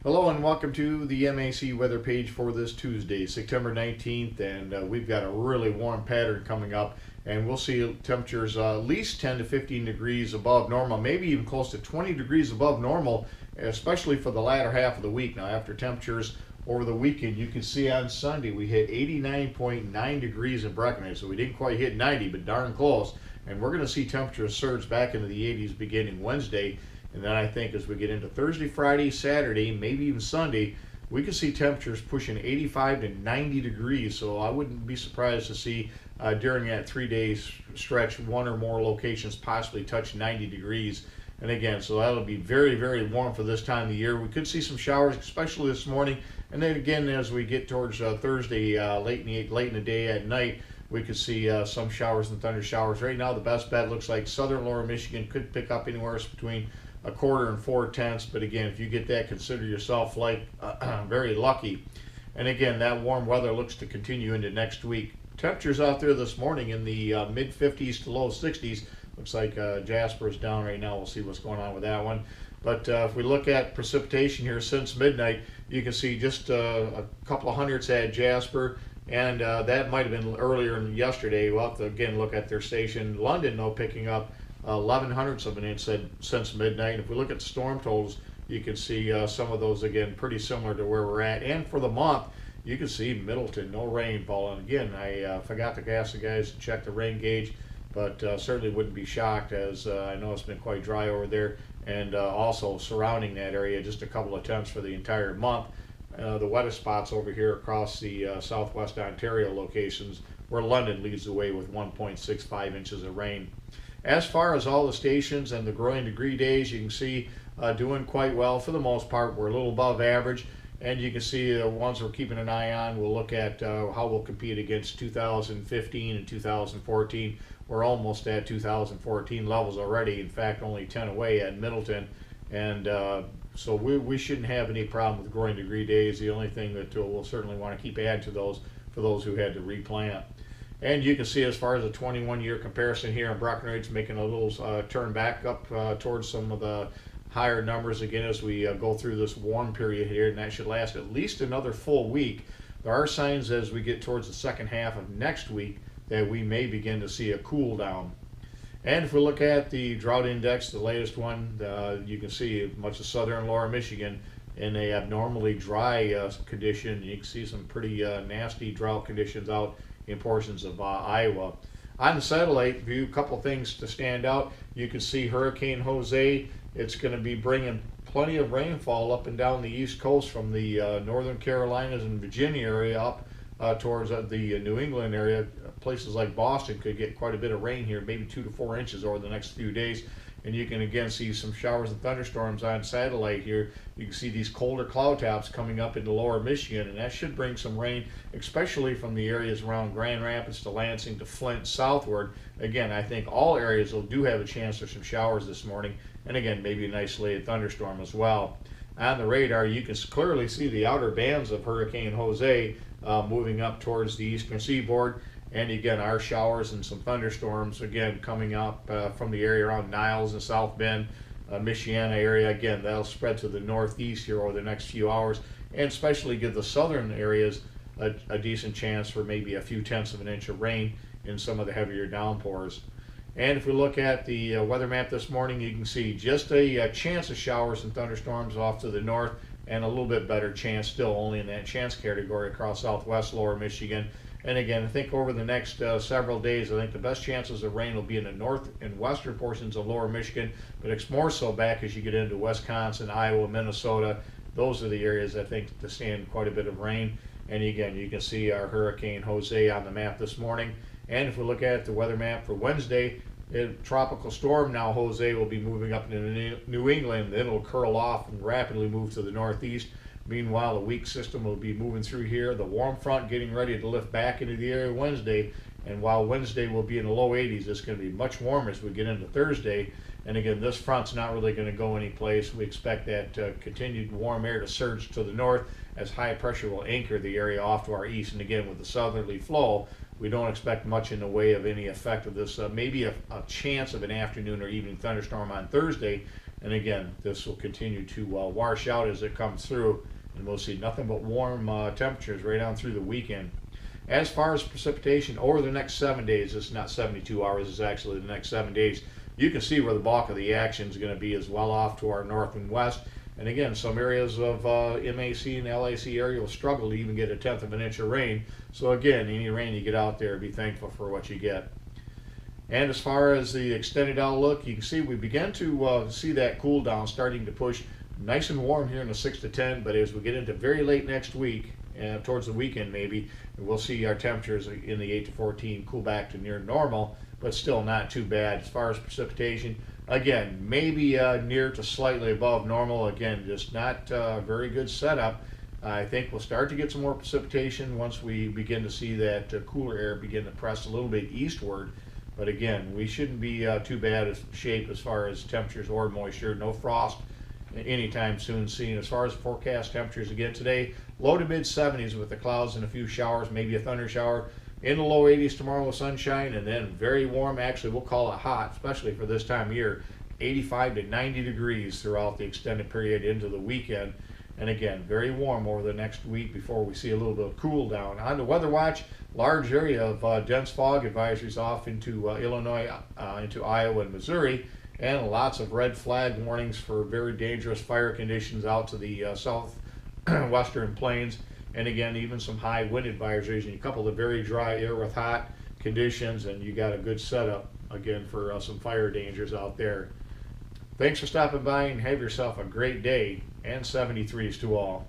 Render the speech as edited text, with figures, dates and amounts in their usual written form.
Hello and welcome to the MAC weather page for this Tuesday, September 19th, and we've got a really warm pattern coming up, and we'll see temperatures at least 10 to 15 degrees above normal, maybe even close to 20 degrees above normal, especially for the latter half of the week. Now, after temperatures over the weekend, you can see on Sunday we hit 89.9 degrees in Breckenridge, so we didn't quite hit 90, but darn close, and we're going to see temperatures surge back into the 80s beginning Wednesday. And then I think as we get into Thursday, Friday, Saturday, maybe even Sunday, we could see temperatures pushing 85 to 90 degrees. So I wouldn't be surprised to see during that 3 day stretch, one or more locations possibly touch 90 degrees. And again, so that'll be very, very warm for this time of the year. We could see some showers, especially this morning. And then again, as we get towards Thursday, late in the day at night, we could see some showers and thunder showers. Right now, the best bet looks like southern lower Michigan could pick up anywhere between a quarter and 4/10, but again, if you get that, consider yourself like very lucky. And again, that warm weather looks to continue into next week. Temperatures out there this morning in the mid 50s to low 60s. Looks like Jasper is down right now. We'll see what's going on with that one. But if we look at precipitation here since midnight, you can see just a couple of hundredths at Jasper, and that might have been earlier than yesterday. We'll have to again look at their station. London, though, picking up 11 hundredths of an inch since midnight. If we look at the storm totals, you can see some of those again pretty similar to where we're at. And for the month, you can see Middleton, no rainfall. And again, I forgot to ask the guys to check the rain gauge, but certainly wouldn't be shocked, as I know it's been quite dry over there. And also surrounding that area, just a couple of tenths for the entire month. The wettest spots over here across the southwest Ontario locations, where London leads the way with 1.65 inches of rain. As far as all the stations and the growing degree days, you can see doing quite well for the most part. We're a little above average, and you can see the ones we're keeping an eye on. We'll look at how we'll compete against 2015 and 2014. We're almost at 2014 levels already. In fact, only 10 away at Middleton, and so we shouldn't have any problem with growing degree days. The only thing that we'll certainly want to keep adding to those for those who had to replant. And you can see as far as a 21-year comparison here in Breckenridge, making a little turn back up towards some of the higher numbers again as we go through this warm period here, and that should last at least another full week. There are signs as we get towards the second half of next week that we may begin to see a cool down. And if we look at the drought index, the latest one, you can see much of southern lower Michigan in a abnormally dry condition. You can see some pretty nasty drought conditions out in portions of Iowa. On the satellite view, a couple things to stand out. You can see Hurricane Jose. It's going to be bringing plenty of rainfall up and down the east coast from the northern Carolinas and Virginia area up towards the New England area. Places like Boston could get quite a bit of rain here, maybe 2 to 4 inches over the next few days. And you can again see some showers and thunderstorms on satellite here. You can see these colder cloud tops coming up into lower Michigan, and that should bring some rain, especially from the areas around Grand Rapids to Lansing to Flint southward. Again, I think all areas do have a chance for some showers this morning, and again, maybe an isolated thunderstorm as well. On the radar, you can clearly see the outer bands of Hurricane Jose moving up towards the eastern seaboard. And again, our showers and some thunderstorms again coming up from the area around Niles and South Bend, Michiana area. Again, that'll spread to the northeast here over the next few hours, and especially give the southern areas a decent chance for maybe a few tenths of an inch of rain in some of the heavier downpours. And if we look at the weather map this morning, you can see just a chance of showers and thunderstorms off to the north, and a little bit better chance still only in that chance category across southwest lower Michigan. And again, I think over the next several days, I think the best chances of rain will be in the north and western portions of lower Michigan, but it's more so back as you get into Wisconsin, Iowa, Minnesota. Those are the areas I think to stand quite a bit of rain. And again, you can see our Hurricane Jose on the map this morning. And if we look at the weather map for Wednesday, a tropical storm now Jose will be moving up into New England. Then it'll curl off and rapidly move to the northeast. Meanwhile, the weak system will be moving through here. The warm front getting ready to lift back into the area Wednesday. And while Wednesday will be in the low 80s, it's going to be much warmer as we get into Thursday. And again, this front's not really going to go anyplace. We expect that continued warm air to surge to the north as high pressure will anchor the area off to our east. And again, with the southerly flow, we don't expect much in the way of any effect of this. Maybe a chance of an afternoon or evening thunderstorm on Thursday, And again, this will continue to wash out as it comes through, and we'll see nothing but warm temperatures right on through the weekend. As far as precipitation over the next 7 days, it's not 72 hours, it's actually the next 7 days. You can see where the bulk of the action is going to be, as well off to our north and west. And again, some areas of MAC and LAC area will struggle to even get 1/10 of an inch of rain. So again, any rain you get out there, be thankful for what you get. And as far as the extended outlook, you can see we begin to see that cool down starting to push nice and warm here in the 6 to 10, but as we get into very late next week, towards the weekend maybe, we'll see our temperatures in the 8 to 14 cool back to near normal, but still not too bad. As far as precipitation, again, maybe near to slightly above normal. Again, just not very good setup. I think we'll start to get some more precipitation once we begin to see that cooler air begin to press a little bit eastward. But again, we shouldn't be too bad of shape as far as temperatures or moisture. No frost anytime soon seen. As far as forecast temperatures, again today, low to mid 70s with the clouds and a few showers, maybe a thunder shower. In the low 80s tomorrow with sunshine, and then very warm. Actually, we'll call it hot, especially for this time of year. 85 to 90 degrees throughout the extended period into the weekend. And again, very warm over the next week before we see a little bit of cool down. On the weather watch, large area of dense fog advisories off into Illinois, into Iowa and Missouri, and lots of red flag warnings for very dangerous fire conditions out to the southwestern plains. And again, even some high wind advisories, and you couple the very dry air with hot conditions, and you got a good setup again for some fire dangers out there. Thanks for stopping by, and have yourself a great day, and 73s to all.